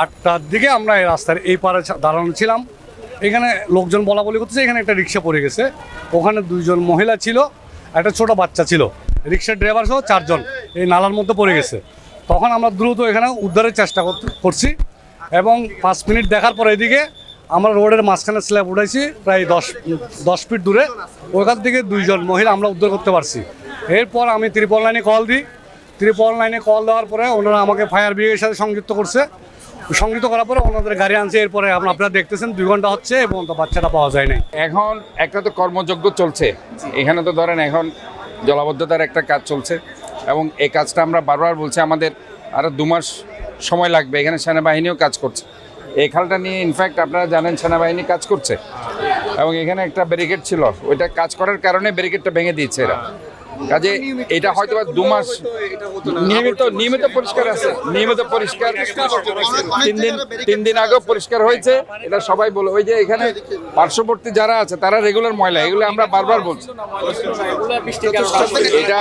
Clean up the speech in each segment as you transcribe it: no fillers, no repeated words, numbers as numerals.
8টার দিকে আমরা এই রাস্তার এই পারে দাঁড়ানো ছিলাম। এখানে লোকজন বলা বলি করতেছে এখানে একটা রিক্সা পড়ে গেছে। ওখানে 2জন মহিলা ছিল, একটা ছোট বাচ্চা ছিল, রিক্সার ড্রাইভার সহ 4জন এই নালার মধ্যে পড়ে গেছে। তখন আমরা দ্রুত এখানে উদ্ধারের চেষ্টা করছি এবং 5 মিনিট দেখার পর এদিকে আমরা রোডের মাঝখানে স্ল্যাব উঠাইছি প্রায় 10 ফিট দূরে। ওখান থেকে 2জন মহিলা আমরা উদ্ধার করতে পারছি। এরপর আমি ত্রিপল লাইনে কল দিই। ত্রিপল লাইনে কল দেওয়ার পরে ওনারা আমাকে ফায়ার ব্রিগেডের সাথে সংযুক্ত করার পরে ওনাদের গাড়ি আনছে। এরপরে আপনারা দেখতেছেন 2 ঘন্টা হচ্ছে এবং বাচ্চাটা পাওয়া যায় নাই। এখন একটা তো কর্মযজ্ঞ চলছে এখানে, তো ধরেন এখন জলাবদ্ধতার একটা কাজ চলছে এবং এই কাজটা আমরা বারবার বলছি আমাদের আরও 2 মাস সময় লাগবে। এখানে সেনাবাহিনীও কাজ করছে এই খালটা নিয়ে। ইনফ্যাক্ট আপনারা জানেন সেনাবাহিনী কাজ করছে এবং এখানে একটা ব্যারিকেড ছিল, ওইটা কাজ করার কারণে ব্যারিকেডটা ভেঙে দিয়েছে এরা। কাজে এটা হয়তো 2 মাস নিয়মিত পরিষ্কার আছে, নিয়মিত পরিষ্কার 3 দিন আগেও পরিষ্কার হয়েছে। এটা সবাই বলে, ওই যে এখানে পার্শ্ববর্তী যারা আছে তারা রেগুলার ময়লা, এগুলো আমরা বারবার বলছি। এটা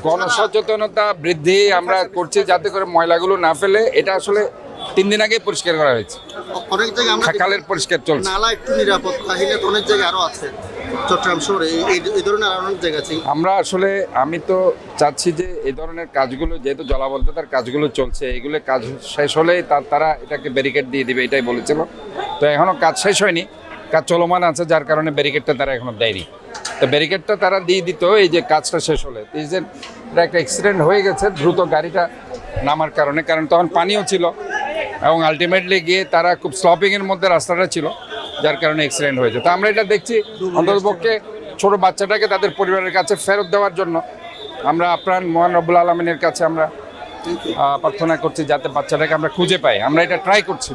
গণসচেতনতা বৃদ্ধি আমরা করছি যাতে করে ময়লাগুলো না ফেলে। এটা আসলে 3 দিন আগে পরিষ্কার করা হয়েছে। অনেক জায়গায় আমরা খালের পরিষ্কার চলছে। নালা একটু নিরাপদ, তাহলে অনেক জায়গায় আরো আছে চট্টগ্রাম শহরে এই ধরনের আরো অনেক জায়গা আছে। আমরা আসলে আমি তো চাচ্ছি যে এই ধরনের কাজগুলো, যেহেতু জলাবদ্ধতার কাজগুলো চলছে, এগুলো কাজ শেষ হলেই তারা এটাকে ব্যারিকেড দিয়ে দিবে, এটাই বলেছিল। তো এখনও কাজ শেষ হয়নি, কাজ চলমান আছে, যার কারণে ব্যারিকেডটা তারা এখনো দেয়নি। তো ব্যারিকেডটা তারা দিয়ে দিত এই যে কাজটা শেষ হলে। এই যে এটা একটা অ্যাক্সিডেন্ট হয়ে গেছে দ্রুত গাড়িটা নামার কারণে, কারণ তখন পানিও ছিল এবং আলটিমেটলি গিয়ে তারা খুব স্লপিংয়ের মধ্যে রাস্তাটা ছিল, যার কারণে অ্যাক্সিডেন্ট হয়েছে। তো আমরা এটা দেখছি অন্ততপক্ষে ছোট বাচ্চাটাকে তাদের পরিবারের কাছে ফেরত দেওয়ার জন্য আমরা আপ্রাণ মহান রব্বুল আলমিনের কাছে আমরা প্রার্থনা করছি যাতে বাচ্চাটাকে আমরা খুঁজে পাই। আমরা এটা ট্রাই করছি।